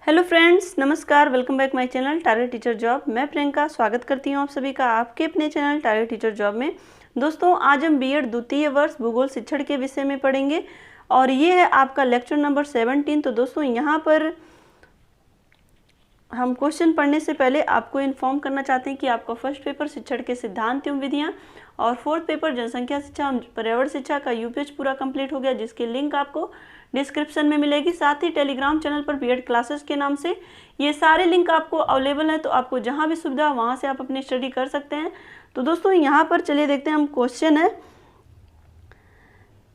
Hello friends, नमस्कार। Welcome back my channel target teacher job. मैं प्रियंका स्वागत करती हूँ आप सभी का आपके अपने चैनल टारगेट टीचर जॉब में। दोस्तों, आज हम बीएड द्वितीय वर्ष भूगोल शिक्षण के विषय में पढ़ेंगे और ये है आपका लेक्चर नंबर 17। तो दोस्तों, यहाँ पर हम क्वेश्चन पढ़ने से पहले आपको इन्फॉर्म करना चाहते हैं कि आपका फर्स्ट पेपर शिक्षण के सिद्धांत एवं विधियाँ और फोर्थ पेपर जनसंख्या शिक्षा और पर्यावरण शिक्षा का यूपीएच पूरा कंप्लीट हो गया, जिसकी लिंक आपको डिस्क्रिप्शन में मिलेगी। साथ ही टेलीग्राम चैनल पर बीएड क्लासेस के नाम से ये सारे लिंक आपको अवेलेबल हैं, तो आपको जहाँ भी सुविधा वहाँ से आप अपनी स्टडी कर सकते हैं। तो दोस्तों, यहाँ पर चलिए देखते हैं। हम क्वेश्चन है,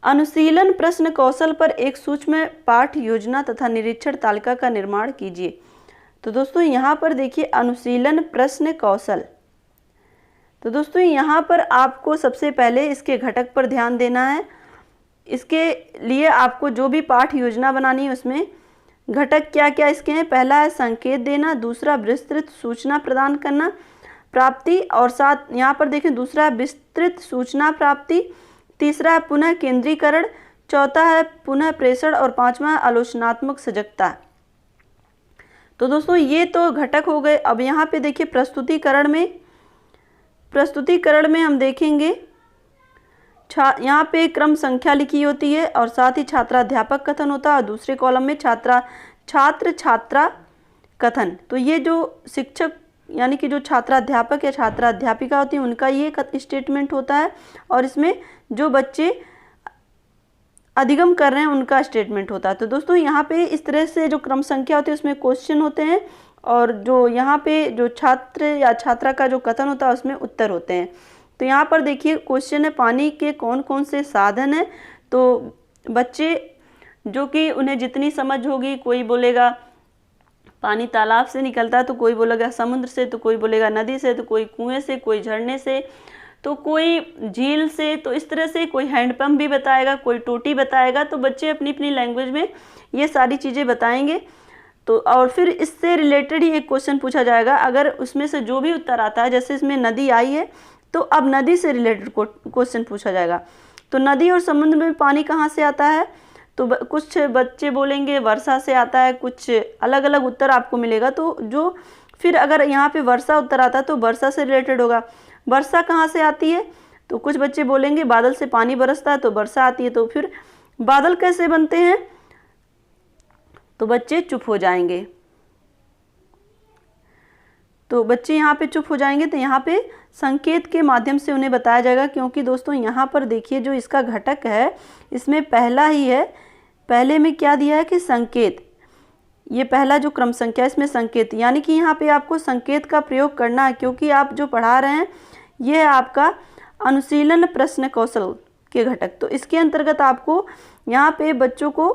अनुशीलन प्रश्न कौशल पर एक सूक्ष्म पाठ योजना तथा निरीक्षण तालिका का निर्माण कीजिए। तो दोस्तों, यहाँ पर देखिए अनुशीलन प्रश्न कौशल। तो दोस्तों, यहाँ पर आपको सबसे पहले इसके घटक पर ध्यान देना है। इसके लिए आपको जो भी पाठ योजना बनानी है उसमें घटक क्या क्या इसके हैं। पहला है संकेत देना, दूसरा विस्तृत सूचना प्रदान करना प्राप्ति, और साथ यहाँ पर देखें दूसरा है विस्तृत सूचना प्राप्ति, तीसरा है पुनः केंद्रीकरण, चौथा है पुनः प्रेषण और पांचवा है आलोचनात्मक सजगता। तो दोस्तों, ये तो घटक हो गए। अब यहाँ पे देखिए प्रस्तुतिकरण में हम देखेंगे यहाँ पे क्रम संख्या लिखी होती है और साथ ही छात्राध्यापक कथन होता है और दूसरे कॉलम में छात्र छात्रा कथन। तो ये जो शिक्षक यानी कि जो छात्राध्यापक या छात्राध्यापिका होती है उनका ये स्टेटमेंट होता है, और इसमें जो बच्चे अधिगम कर रहे हैं उनका स्टेटमेंट होता है। तो दोस्तों, यहाँ पे इस तरह से जो क्रम संख्या होती है उसमें क्वेश्चन होते हैं, और जो यहाँ पे जो छात्र या छात्रा का जो कथन होता है उसमें उत्तर होते हैं। तो यहाँ पर देखिए क्वेश्चन है, पानी के कौन कौन से साधन हैं। तो बच्चे जो कि उन्हें जितनी समझ होगी, कोई बोलेगा पानी तालाब से निकलता है, तो कोई बोलेगा समुद्र से, तो कोई बोलेगा नदी से, तो कोई कुएं से, कोई झरने से, तो कोई झील से। तो इस तरह से कोई हैंडपंप भी बताएगा, कोई टोटी बताएगा। तो बच्चे अपनी अपनी लैंग्वेज में ये सारी चीज़ें बताएंगे। तो और फिर इससे रिलेटेड ही एक क्वेश्चन पूछा जाएगा। अगर उसमें से जो भी उत्तर आता है, जैसे इसमें नदी आई है, तो अब नदी से रिलेटेड क्वेश्चन पूछा जाएगा। तो नदी और समुद्र में पानी कहाँ से आता है, तो कुछ बच्चे बोलेंगे वर्षा से आता है, कुछ अलग अलग उत्तर आपको मिलेगा। तो जो फिर अगर यहाँ पे वर्षा उत्तर आता है तो वर्षा से रिलेटेड होगा। वर्षा कहाँ से आती है, तो कुछ बच्चे बोलेंगे बादल से पानी बरसता है तो वर्षा आती है। तो फिर बादल कैसे बनते हैं, तो बच्चे चुप हो जाएंगे। तो बच्चे यहाँ पे चुप हो जाएंगे। तो यहाँ पे संकेत के माध्यम से उन्हें बताया जाएगा, क्योंकि दोस्तों यहाँ पर देखिए जो इसका घटक है इसमें पहला ही है। पहले में क्या दिया है कि संकेत, ये पहला जो क्रम संख्या इसमें संकेत, यानी कि यहाँ पे आपको संकेत का प्रयोग करना है, क्योंकि आप जो पढ़ा रहे हैं ये है आपका अनुशीलन प्रश्न कौशल के घटक। तो इसके अंतर्गत आपको यहाँ पे बच्चों को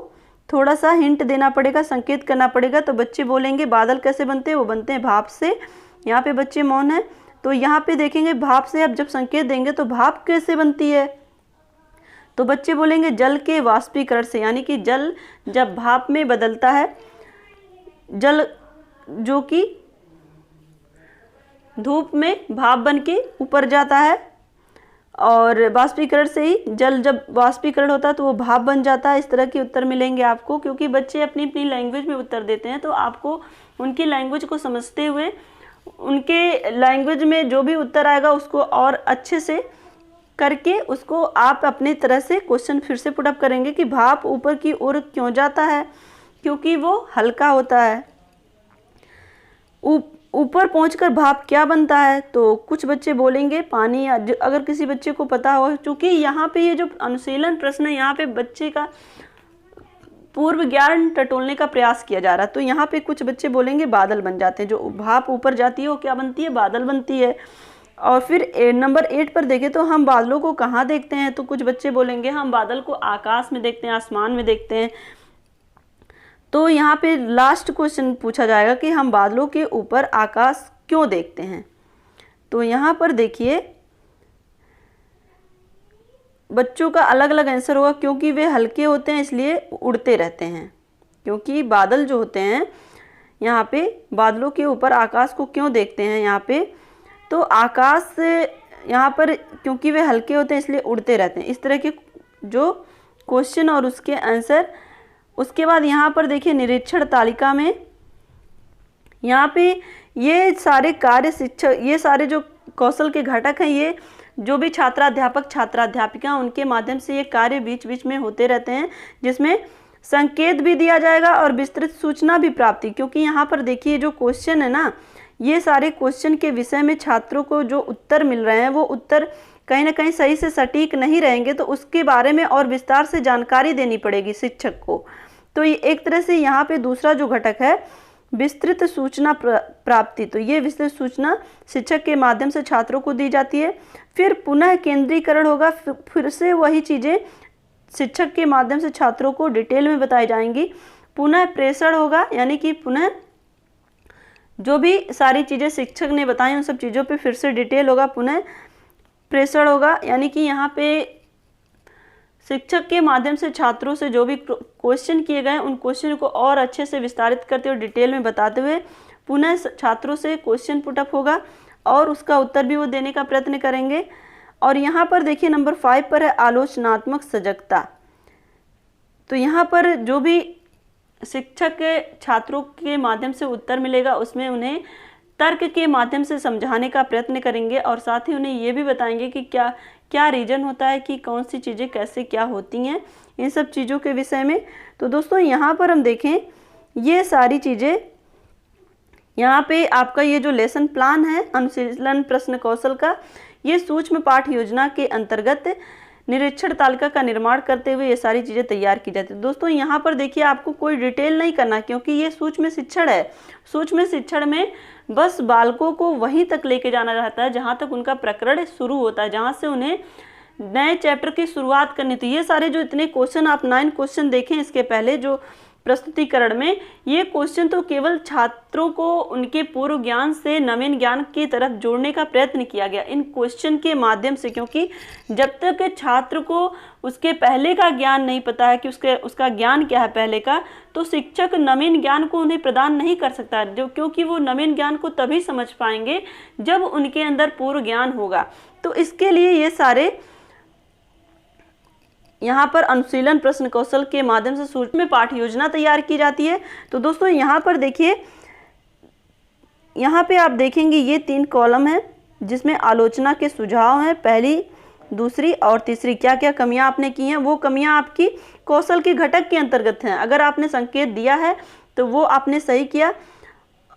थोड़ा सा हिंट देना पड़ेगा, संकेत करना पड़ेगा। तो बच्चे बोलेंगे बादल कैसे बनते हैं, वो बनते हैं भाप से। यहाँ पे बच्चे मौन हैं, तो यहाँ पे देखेंगे भाप से। अब जब संकेत देंगे तो भाप कैसे बनती है, तो बच्चे बोलेंगे जल के वाष्पीकरण से, यानी कि जल जब भाप में बदलता है, जल जो कि धूप में भाप बन के ऊपर जाता है, और वाष्पीकरण से ही जल जब वाष्पीकरण होता है तो वो भाप बन जाता है। इस तरह के उत्तर मिलेंगे आपको, क्योंकि बच्चे अपनी अपनी लैंग्वेज में उत्तर देते हैं। तो आपको उनकी लैंग्वेज को समझते हुए उनके लैंग्वेज में जो भी उत्तर आएगा उसको और अच्छे से करके उसको आप अपनी तरह से क्वेश्चन फिर से पुटअप करेंगे कि भाप ऊपर की ओर क्यों जाता है, क्योंकि वो हल्का होता है। ऊपर पहुंचकर भाप क्या बनता है, तो कुछ बच्चे बोलेंगे पानी। अगर किसी बच्चे को पता हो, क्योंकि यहाँ पे ये जो अनुशीलन प्रश्न है यहाँ पे बच्चे का पूर्व ज्ञान टटोलने का प्रयास किया जा रहा है। तो यहाँ पे कुछ बच्चे बोलेंगे बादल बन जाते हैं, जो भाप ऊपर जाती है वो क्या बनती है, बादल बनती है। और फिर नंबर 8 पर देखें तो हम बादलों को कहाँ देखते हैं, तो कुछ बच्चे बोलेंगे हम बादल को आकाश में देखते हैं, आसमान में देखते हैं। तो यहाँ पे लास्ट क्वेश्चन पूछा जाएगा कि हम बादलों के ऊपर आकाश क्यों देखते हैं। तो यहाँ पर देखिए बच्चों का अलग अलग आंसर होगा, क्योंकि वे हल्के होते हैं इसलिए उड़ते रहते हैं। क्योंकि बादल जो होते हैं यहाँ पे, बादलों के ऊपर आकाश को क्यों देखते हैं यहाँ पे, तो आकाश यहाँ पर क्योंकि वे हल्के होते हैं इसलिए उड़ते रहते हैं। इस तरह के जो क्वेश्चन और उसके आंसर। उसके बाद यहाँ पर देखिए निरीक्षण तालिका में यहाँ पे ये सारे कार्य शिक्षक, ये सारे जो कौशल के घटक हैं, ये जो भी छात्राध्यापक छात्राध्यापिका उनके माध्यम से ये कार्य बीच बीच में होते रहते हैं, जिसमें संकेत भी दिया जाएगा और विस्तृत सूचना भी प्राप्ति। क्योंकि यहाँ पर देखिए जो क्वेश्चन है ना, ये सारे क्वेश्चन के विषय में छात्रों को जो उत्तर मिल रहे हैं वो उत्तर कहीं ना कहीं सही से सटीक नहीं रहेंगे, तो उसके बारे में और विस्तार से जानकारी देनी पड़ेगी शिक्षक को। तो ये एक तरह से यहाँ पे दूसरा जो घटक है विस्तृत सूचना प्राप्ति, तो ये विस्तृत सूचना शिक्षक के माध्यम से छात्रों को दी जाती है। फिर पुनः केंद्रीकरण होगा, फिर से वही चीज़ें शिक्षक के माध्यम से छात्रों को डिटेल में बताई जाएंगी। पुनः प्रेषण होगा, यानी कि पुनः जो भी सारी चीज़ें शिक्षक ने बताई उन सब चीज़ों पे फिर से डिटेल होगा। पुनः प्रेषण होगा, यानी कि यहाँ पे शिक्षक के माध्यम से छात्रों से जो भी क्वेश्चन किए गए उन क्वेश्चन को और अच्छे से विस्तारित करते हुए डिटेल में बताते हुए पुनः छात्रों से क्वेश्चन पुटअप होगा और उसका उत्तर भी वो देने का प्रयत्न करेंगे। और यहाँ पर देखिए नंबर 5 पर है आलोचनात्मक सजगता। तो यहाँ पर जो भी शिक्षक के छात्रों के माध्यम से उत्तर मिलेगा उसमें उन्हें तर्क के माध्यम से समझाने का प्रयत्न करेंगे और साथ ही उन्हें ये भी बताएंगे कि क्या क्या रीजन होता है, कि कौन सी चीज़ें कैसे क्या होती हैं, इन सब चीज़ों के विषय में। तो दोस्तों यहाँ पर हम देखें ये सारी चीज़ें, यहाँ पे आपका ये जो लेसन प्लान है अनुशीलन प्रश्न कौशल का, ये सूक्ष्म पाठ योजना के अंतर्गत निरीक्षण तालिका का निर्माण करते हुए ये सारी चीज़ें तैयार की जाती है। दोस्तों यहाँ पर देखिए आपको कोई डिटेल नहीं करना, क्योंकि ये सूक्ष्म शिक्षण है। सूक्ष्म शिक्षण में बस बालकों को वहीं तक लेके जाना रहता है जहाँ तक उनका प्रकरण शुरू होता है, जहाँ से उन्हें नए चैप्टर की शुरुआत करनी थी। ये सारे जो इतने क्वेश्चन आप 9 क्वेश्चन देखें इसके पहले जो प्रस्तुतिकरण में, ये क्वेश्चन तो केवल छात्रों को उनके पूर्व ज्ञान से नवीन ज्ञान की तरफ जोड़ने का प्रयत्न किया गया इन क्वेश्चन के माध्यम से। क्योंकि जब तक छात्र को उसके पहले का ज्ञान नहीं पता है कि उसका ज्ञान क्या है पहले का, तो शिक्षक नवीन ज्ञान को उन्हें प्रदान नहीं कर सकता, जो क्योंकि वो नवीन ज्ञान को तभी समझ पाएंगे जब उनके अंदर पूर्व ज्ञान होगा। तो इसके लिए ये सारे यहाँ पर अनुशीलन प्रश्न कौशल के माध्यम से सूक्ष्म पाठ योजना तैयार की जाती है। तो दोस्तों यहाँ पर देखिए, यहाँ पे आप देखेंगे ये 3 कॉलम है जिसमें आलोचना के सुझाव हैं, पहली, दूसरी और तीसरी। क्या क्या कमियां आपने की हैं, वो कमियां आपकी कौशल के घटक के अंतर्गत हैं। अगर आपने संकेत दिया है तो वो आपने सही किया,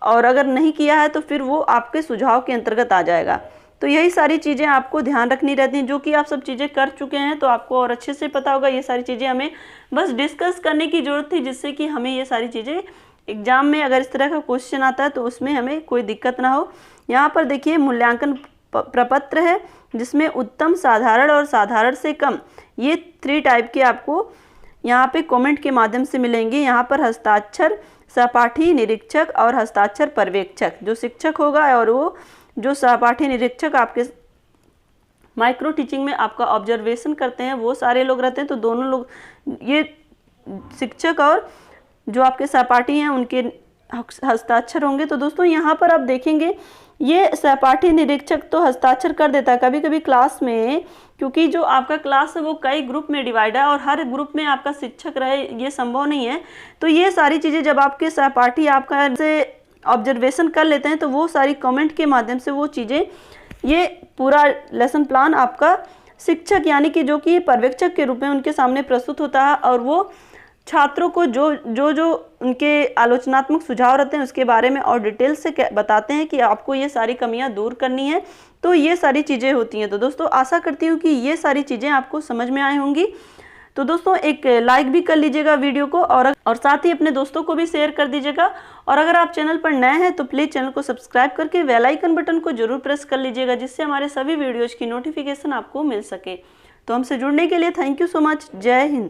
और अगर नहीं किया है तो फिर वो आपके सुझाव के अंतर्गत आ जाएगा। तो यही सारी चीज़ें आपको ध्यान रखनी रहती हैं, जो कि आप सब चीज़ें कर चुके हैं तो आपको और अच्छे से पता होगा। ये सारी चीज़ें हमें बस डिस्कस करने की ज़रूरत थी, जिससे कि हमें ये सारी चीज़ें एग्जाम में अगर इस तरह का क्वेश्चन आता है तो उसमें हमें कोई दिक्कत ना हो। यहाँ पर देखिए मूल्यांकन प्रपत्र है जिसमें उत्तम, साधारण और साधारण से कम, ये 3 टाइप के आपको यहाँ पे कमेंट के माध्यम से मिलेंगे। यहाँ पर हस्ताक्षर सहपाठी निरीक्षक और हस्ताक्षर पर्यवेक्षक जो शिक्षक होगा, और वो जो सहपाठी निरीक्षक आपके माइक्रो टीचिंग में आपका ऑब्जर्वेशन करते हैं वो सारे लोग रहते हैं। तो दोनों लोग, ये शिक्षक और जो आपके सहपाठी हैं उनके हस्ताक्षर होंगे। तो दोस्तों यहाँ पर आप देखेंगे ये सहपाठी निरीक्षक तो हस्ताक्षर कर देता है कभी कभी क्लास में, क्योंकि जो आपका क्लास है वो कई ग्रुप में डिवाइड है और हर ग्रुप में आपका शिक्षक रहे ये संभव नहीं है। तो ये सारी चीज़ें जब आपके सहपाठी आपका से ऑब्जर्वेशन कर लेते हैं तो वो सारी कमेंट के माध्यम से वो चीज़ें, ये पूरा लेसन प्लान आपका शिक्षक यानी कि जो कि पर्यवेक्षक के रूप में उनके सामने प्रस्तुत होता है, और वो छात्रों को जो उनके आलोचनात्मक सुझाव रहते हैं उसके बारे में और डिटेल से बताते हैं कि आपको ये सारी कमियां दूर करनी है। तो ये सारी चीज़ें होती हैं। तो दोस्तों आशा करती हूँ कि ये सारी चीज़ें आपको समझ में आई होंगी। तो दोस्तों एक लाइक भी कर लीजिएगा वीडियो को, और साथ ही अपने दोस्तों को भी शेयर कर दीजिएगा। और अगर आप चैनल पर नए हैं तो प्लीज़ चैनल को सब्सक्राइब करके बेल आइकन बटन को जरूर प्रेस कर लीजिएगा, जिससे हमारे सभी वीडियोज़ की नोटिफिकेशन आपको मिल सके। तो हमसे जुड़ने के लिए थैंक यू सो मच। जय हिंद।